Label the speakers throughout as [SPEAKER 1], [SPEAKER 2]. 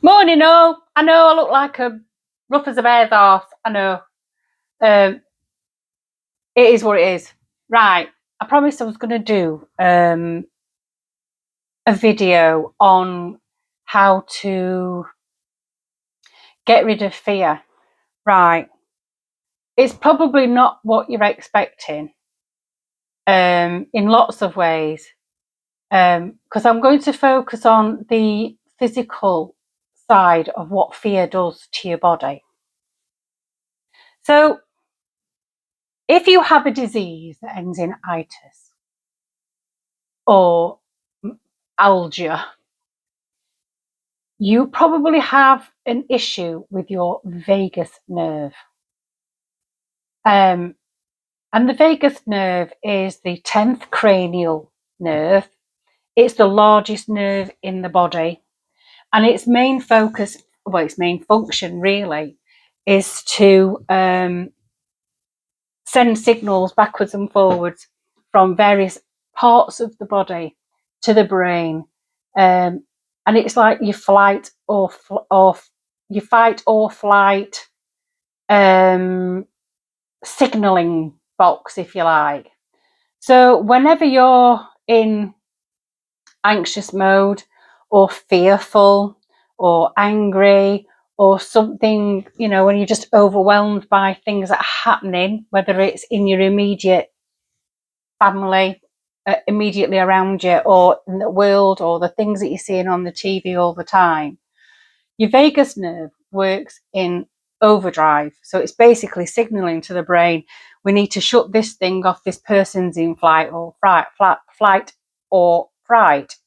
[SPEAKER 1] Morning, all. I know I look like a rough as a bear's arse. I know. Um, it is what it is. Right. I promised I was going to do a video on how to get rid of fear. Right. It's probably not what you're expecting in lots of ways, because I'm going to focus on the physical side of what fear does to your body. So, if you have a disease that ends in itis or algia, you probably have an issue with your vagus nerve. And the vagus nerve is the 10th cranial nerve. It's the largest nerve in the body. And its main focus, well, its main function really, is to send signals backwards and forwards from various parts of the body to the brain. And it's like your fight or flight signaling box, if you like. So whenever you're in anxious mode or fearful or angry or something, when you're just overwhelmed by things that are happening, whether it's in your immediate family, immediately around you, or in the world, or the things that you're seeing on the TV all the time, your vagus nerve works in overdrive. So it's basically signaling to the brain, we need to shut this thing off. This person's in flight or flight or flight,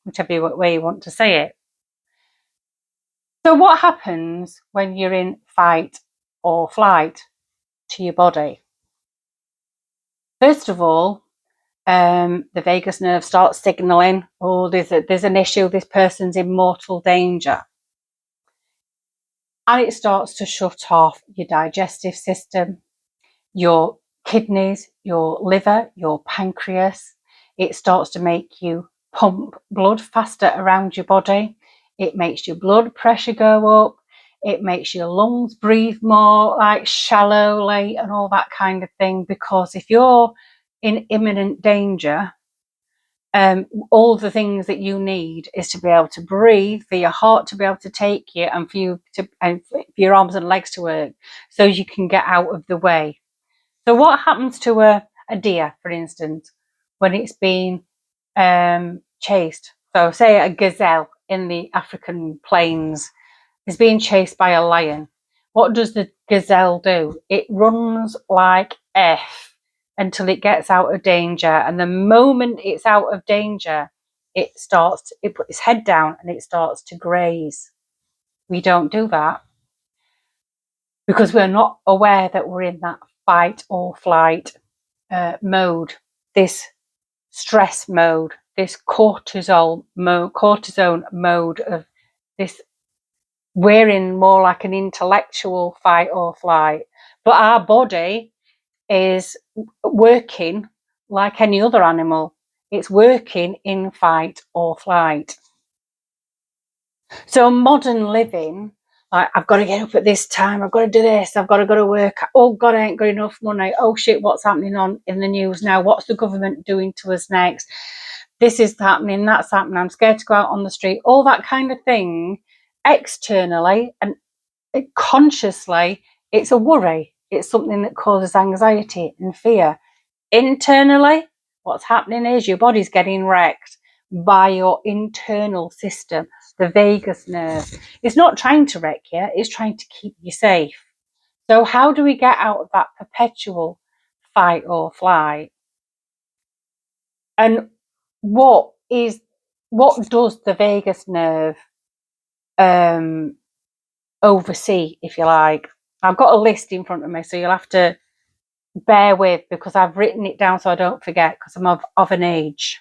[SPEAKER 1] whichever way you want to say it. So what happens when you're in fight or flight to your body? First of all, the vagus nerve starts signaling, oh, there's an issue, this person's in mortal danger. And it starts to shut off your digestive system, your kidneys, your liver, your pancreas. It starts to make you pump blood faster around your body. It makes your blood pressure go up. It makes your lungs breathe more like shallowly and all that kind of thing. Because if you're in imminent danger, all the things that you need is to be able to breathe, for your heart to be able to take you, and for your arms and legs to work, so you can get out of the way. So what happens to a deer, for instance, when it's been chased? So say a gazelle in the African plains is being chased by a lion. What does the gazelle do? It runs like F until it gets out of danger. And the moment it's out of danger, it puts its head down and it starts to graze. We don't do that because we're not aware that we're in that fight or flight mode, this stress mode, this cortisone mode of this. We're in more like an intellectual fight or flight, but our body is working like any other animal. It's working in fight or flight. So modern living, like, I've got to get up at this time, I've got to do this, I've got to go to work, oh God, I ain't got enough money, oh shit, what's happening in the news now, what's the government doing to us next, this is happening, that's happening, I'm scared to go out on the street, all that kind of thing. Externally and consciously, it's a worry, it's something that causes anxiety and fear. Internally, what's happening is your body's getting wrecked by your internal system, the vagus nerve. It's not trying to wreck you, it's trying to keep you safe. So how do we get out of that perpetual fight or flight? And what does the vagus nerve oversee, if you like? I've got a list in front of me, so you'll have to bear with, because I've written it down so I don't forget, because I'm of an age.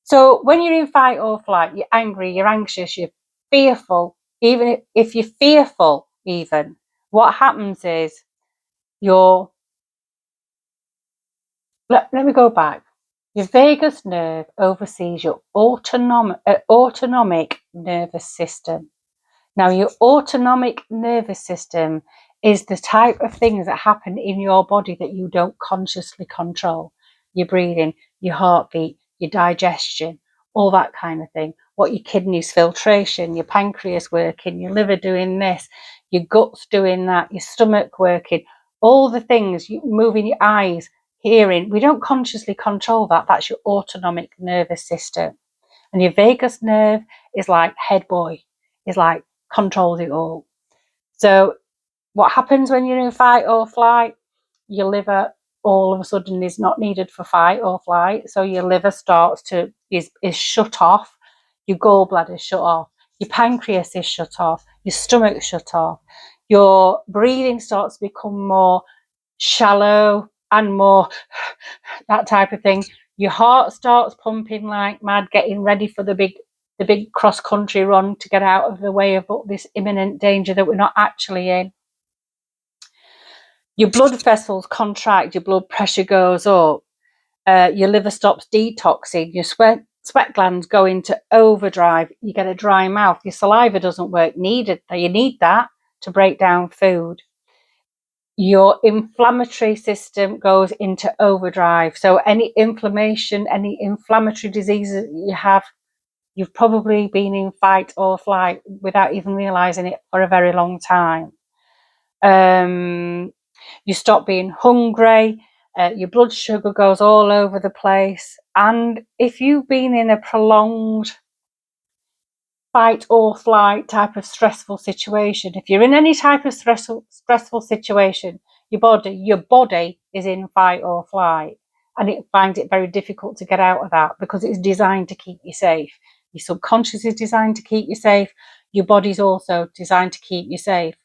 [SPEAKER 1] So when you're in fight or flight, you're angry, you're anxious, you're fearful. Even if you're fearful, what happens is let me go back. Your vagus nerve oversees your autonomic nervous system. Now, your autonomic nervous system is the type of things that happen in your body that you don't consciously control. Your breathing, your heartbeat, your digestion, all that kind of thing. What your kidneys, filtration, your pancreas working, your liver doing this, your guts doing that, your stomach working, all the things, moving your eyes, hearing. We don't consciously control that. That's your autonomic nervous system. And your vagus nerve is like head boy, is like controls it all. So what happens when you're in fight or flight? Your liver all of a sudden is not needed for fight or flight. So your liver is shut off, your gallbladder is shut off, your pancreas is shut off, your stomach shut off, your breathing starts to become more shallow and more that type of thing. Your heart starts pumping like mad, getting ready for the big cross country run to get out of the way of this imminent danger that we're not actually in. Your blood vessels contract, your blood pressure goes up, your liver stops detoxing, your sweat glands go into overdrive, you get a dry mouth, your saliva doesn't work. You need that to break down food. Your inflammatory system goes into overdrive. So any inflammation, any inflammatory diseases you have, you've probably been in fight or flight without even realizing it for a very long time. You stop being hungry, your blood sugar goes all over the place. And if you've been in a prolonged fight or flight type of stressful situation, if you're in any type of stressful situation, your body is in fight or flight, and it finds it very difficult to get out of that because it's designed to keep you safe. Your subconscious is designed to keep you safe. Your body's also designed to keep you safe.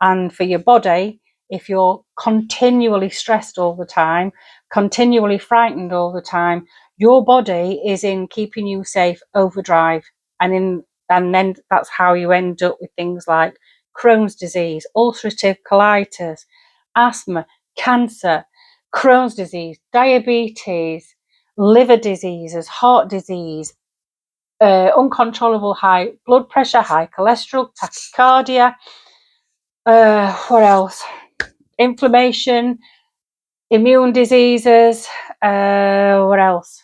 [SPEAKER 1] And for your body, if you're continually stressed all the time, continually frightened all the time, your body is in keeping you safe overdrive. And then that's how you end up with things like Crohn's disease, ulcerative colitis, asthma, cancer, Crohn's disease, diabetes, liver diseases, heart disease, uncontrollable high blood pressure, high cholesterol, tachycardia, what else? Inflammation, immune diseases, what else?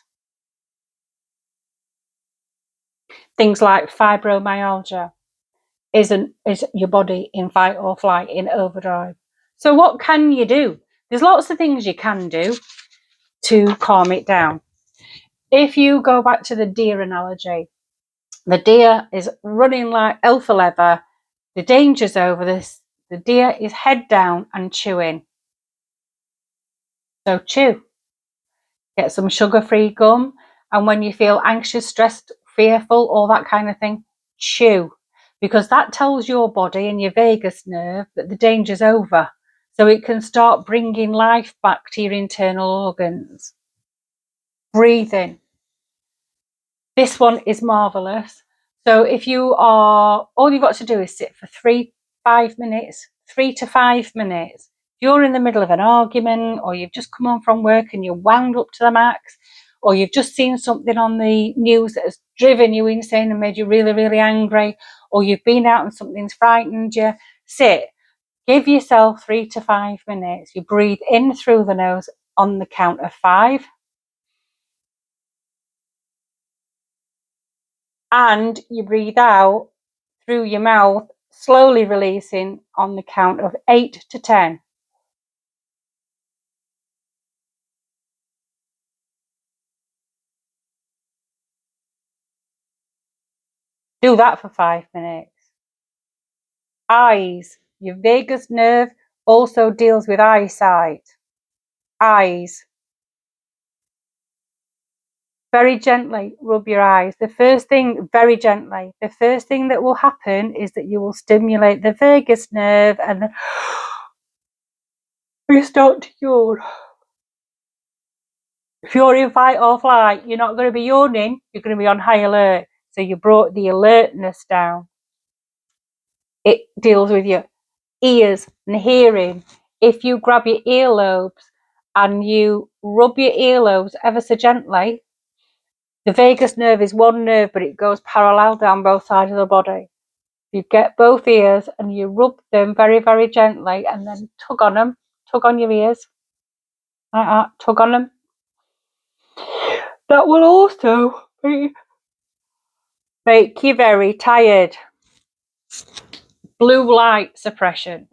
[SPEAKER 1] Things like fibromyalgia. Is your body in fight or flight, in overdrive. So what can you do? There's lots of things you can do to calm it down. If you go back to the deer analogy, the deer is running like hell for leather. The danger's over this. The deer is head down and chewing. So chew. Get some sugar-free gum. And when you feel anxious, stressed, fearful, all that kind of thing, chew. Because that tells your body and your vagus nerve that the danger's over. So it can start bringing life back to your internal organs. Breathing. This one is marvellous. So if you are, all you've got to do is sit for 3 to 5 minutes. If you're in the middle of an argument, or you've just come home from work and you're wound up to the max, or you've just seen something on the news that has driven you insane and made you really, really angry, or you've been out and something's frightened you, sit. Give yourself 3 to 5 minutes. You breathe in through the nose on the count of 5. And you breathe out through your mouth, slowly releasing on the count of 8 to 10. Do that for 5 minutes. Eyes. Your vagus nerve also deals with eyesight. Eyes. Very gently rub your eyes. Very gently, the first thing that will happen is that you will stimulate the vagus nerve and you start to yawn. If you're in fight or flight, you're not going to be yawning, you're going to be on high alert. So you brought the alertness down. It deals with your ears and hearing. If you grab your earlobes and you rub your earlobes ever so gently, the vagus nerve is one nerve, but it goes parallel down both sides of the body. You get both ears and you rub them very, very gently, and then tug on them, tug on your ears, like that, tug on them. That will also make you very tired. Blue light suppression.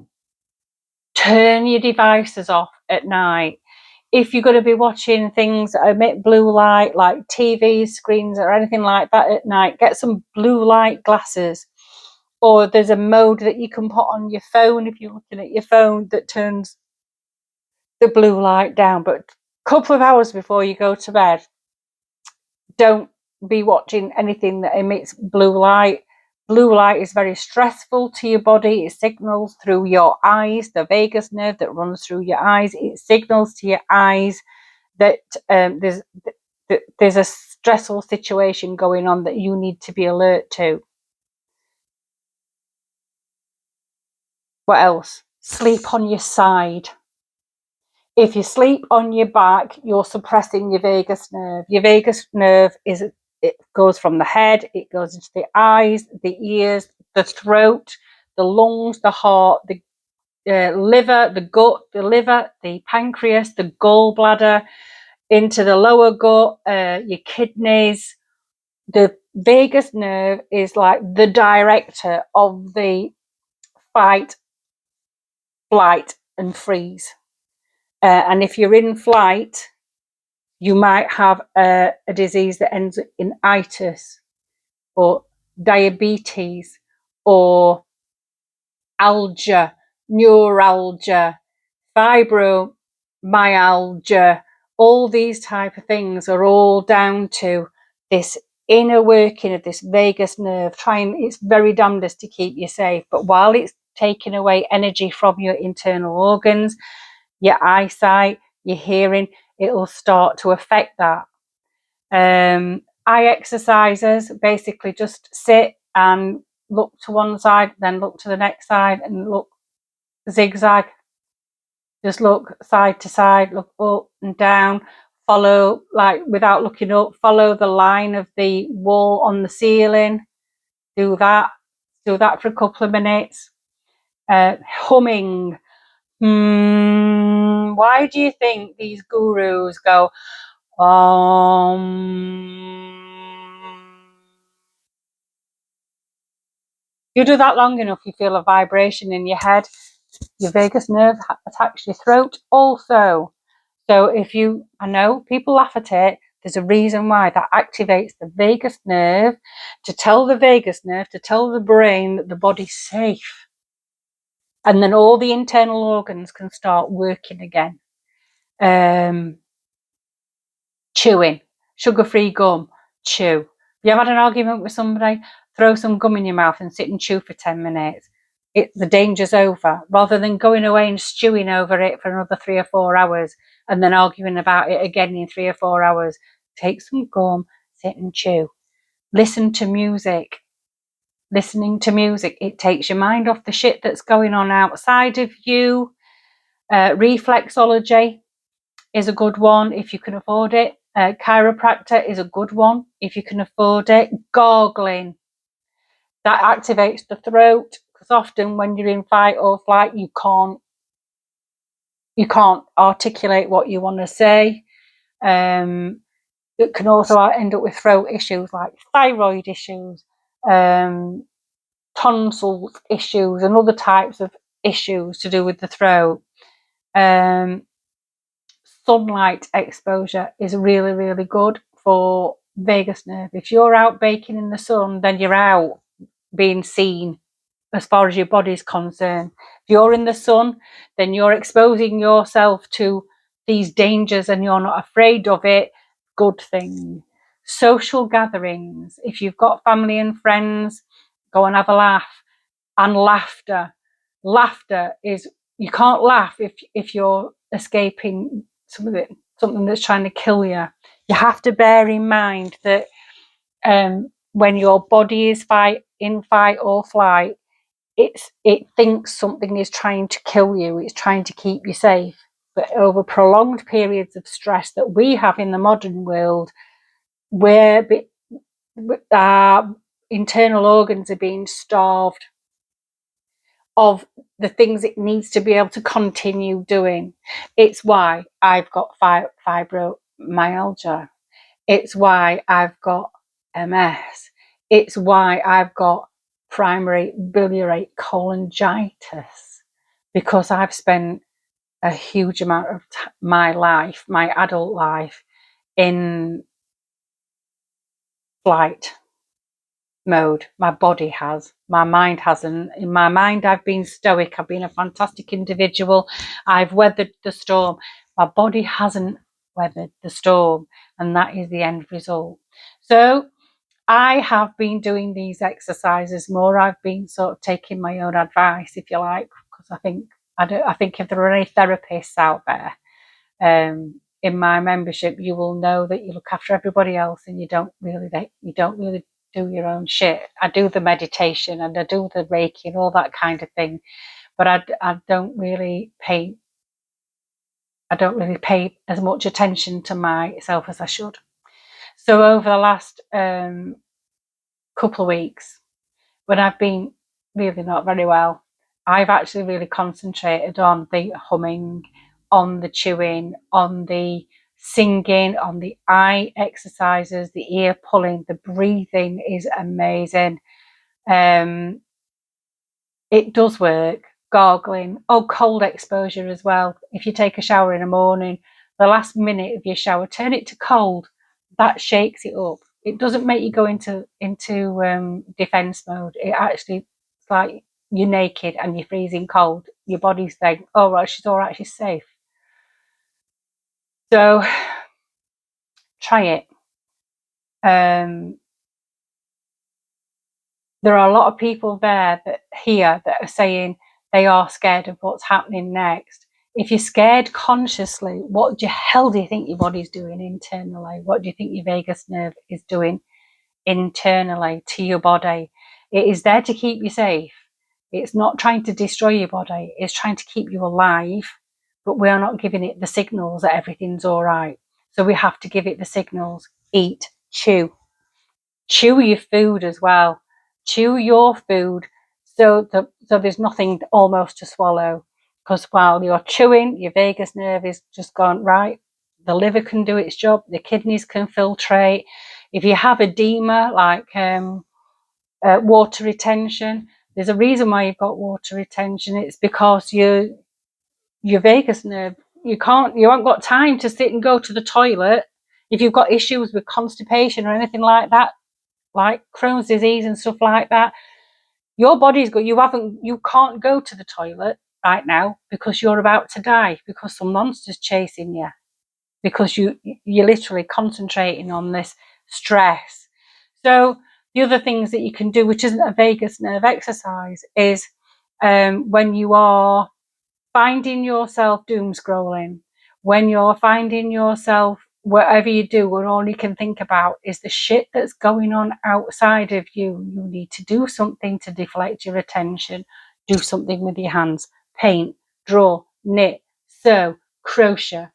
[SPEAKER 1] Turn your devices off at night. If you're going to be watching things that emit blue light, like TV screens or anything like that at night, get some blue light glasses. Or there's a mode that you can put on your phone if you're looking at your phone that turns the blue light down. But a couple of hours before you go to bed, don't be watching anything that emits blue light. Blue light is very stressful to your body. It signals through your eyes, the vagus nerve that runs through your eyes. It signals to your eyes that there's a stressful situation going on that you need to be alert to. What else? Sleep on your side. If you sleep on your back, you're suppressing your vagus nerve. Your vagus nerve it goes from the head, it goes into the eyes, the ears, the throat, the lungs, the heart, the liver, the gut, the liver, the pancreas, the gallbladder, into the lower gut, your kidneys. The vagus nerve is like the director of the fight, flight, and freeze. And if you're in flight, you might have a disease that ends in itis or diabetes or algia, neuralgia, fibromyalgia. All these type of things are all down to this inner working of this vagus nerve. It's very damnedest to keep you safe, but while it's taking away energy from your internal organs, your eyesight, your hearing, it'll start to affect that. Eye exercises, basically just sit and look to one side, then look to the next side, and look zigzag. Just look side to side, look up and down, follow, like without looking up, follow the line of the wall on the ceiling. Do that for a couple of minutes. Humming. Why do you think these gurus go, you do that long enough, you feel a vibration in your head. Your vagus nerve attacks your throat also. So I know people laugh at it, there's a reason why. That activates the vagus nerve to tell the brain that the body's safe. And then all the internal organs can start working again. Chewing, sugar-free gum, chew. If you have had an argument with somebody, throw some gum in your mouth and sit and chew for 10 minutes. The danger's over, rather than going away and stewing over it for another 3 or 4 hours and then arguing about it again in 3 or 4 hours. Take some gum, sit and chew. Listen to music. Listening to music, it takes your mind off the shit that's going on outside of you. Reflexology is a good one if you can afford it. Chiropractor is a good one if you can afford it. Gargling, that activates the throat, because often when you're in fight or flight, you can't articulate what you want to say. It can also end up with throat issues like thyroid issues, tonsils issues, and other types of issues to do with the throat. Sunlight exposure is really, really good for vagus nerve. If you're out baking in the sun, then you're out being seen as far as your body's concerned. If you're in the sun, then you're exposing yourself to these dangers and you're not afraid of it. Good thing. Social gatherings. If you've got family and friends, go and have a laugh. And laughter. Laughter is, you can't laugh if you're escaping something that's trying to kill you. You have to bear in mind that when your body is in fight or flight, it thinks something is trying to kill you. It's trying to keep you safe. but over prolonged periods of stress that we have in the modern world, where our internal organs are being starved of the things it needs to be able to continue doing. It's why I've got fibromyalgia. It's why I've got MS. It's why I've got primary biliary cholangitis, because I've spent a huge amount of my life, my adult life, in flight mode. My body has, my mind hasn't. In my mind, I've been stoic, I've been a fantastic individual, I've weathered the storm. My body hasn't weathered the storm, and that is the end result. So I have been doing these exercises more. I've been sort of taking my own advice, if you like, because I think if there are any therapists out there, in my membership, you will know that you look after everybody else, and you don't really do your own shit. I do the meditation and I do the Reiki and all that kind of thing, but I don't really pay as much attention to myself as I should. So over the last couple of weeks, when I've been really not very well, I've actually really concentrated on the humming, on the chewing, on the singing, on the eye exercises, the ear pulling. The breathing is amazing. It does work. Gargling. Oh, cold exposure as well. If you take a shower in the morning, the last minute of your shower, turn it to cold. That shakes it up. It doesn't make you go into defense mode. It actually, it's like you're naked and you're freezing cold. Your body's saying, "Oh right, she's all right. She's safe." So try it. There are a lot of people there that are saying they are scared of what's happening next. If you're scared consciously, what the hell do you think your body's doing internally? What do you think your vagus nerve is doing internally to your body? It is there to keep you safe. It's not trying to destroy your body. It's trying to keep you alive, but we are not giving it the signals that everything's all right. So we have to give it the signals. Eat, chew, chew your food as well. Chew your food so there's nothing almost to swallow. Because while you're chewing, your vagus nerve is just gone, right, the liver can do its job, the kidneys can filtrate. If you have edema, like water retention, there's a reason why you've got water retention. It's because your vagus nerve, you haven't got time to sit and go to the toilet. If you've got issues with constipation or anything like that, like Crohn's disease and stuff like that, your body's got, you can't go to the toilet right now because you're about to die, because some monster's chasing you, because you're literally concentrating on this stress. So the other things that you can do, which isn't a vagus nerve exercise, is when you are finding yourself doom scrolling, when you're finding yourself, whatever you do and all you can think about is the shit that's going on outside of you, you need to do something to deflect your attention. Do something with your hands. Paint, draw, knit, sew, crochet,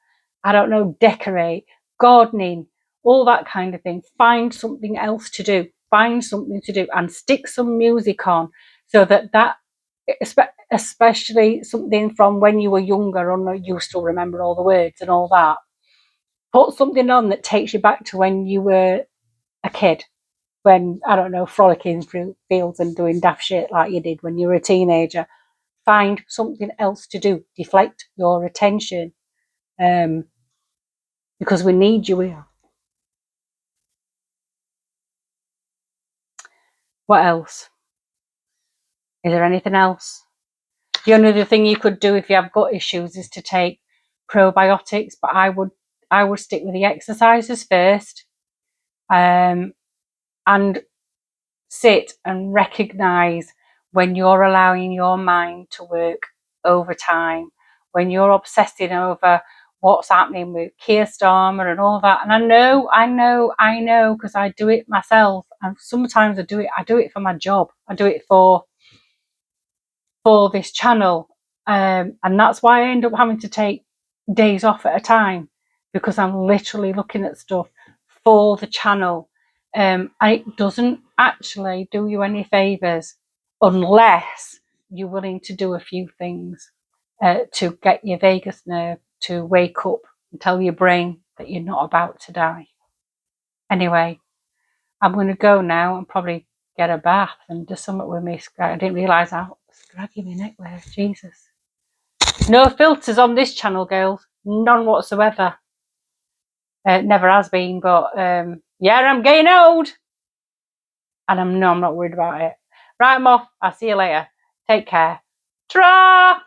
[SPEAKER 1] I don't know, decorate, gardening, all that kind of thing. Find something else to do. Find something to do and stick some music on, so that especially something from when you were younger, and you still remember all the words and all that. Put something on that takes you back to when you were a kid, when, I don't know, frolicking through fields and doing daft shit like you did when you were a teenager. Find something else to do. Deflect your attention, because we need you here. What else? Is there anything else? The only other thing you could do if you have gut issues is to take probiotics, but I would stick with the exercises first, and sit and recognize when you're allowing your mind to work overtime, when you're obsessing over what's happening with Keir Starmer and all that. And I know, because I do it myself, and sometimes I do it for my job. I do it for this channel, and that's why I end up having to take days off at a time because I'm literally looking at stuff for the channel. And it doesn't actually do you any favours unless you're willing to do a few things to get your vagus nerve to wake up and tell your brain that you're not about to die. Anyway, I'm going to go now and probably get a bath and do something with me. I didn't realise how scraggy my neck was. Jesus. No filters on this channel, girls. None whatsoever. Never has been, but yeah, I'm getting old. And I'm not worried about it. Right, I'm off. I'll see you later. Take care. Ta-ra!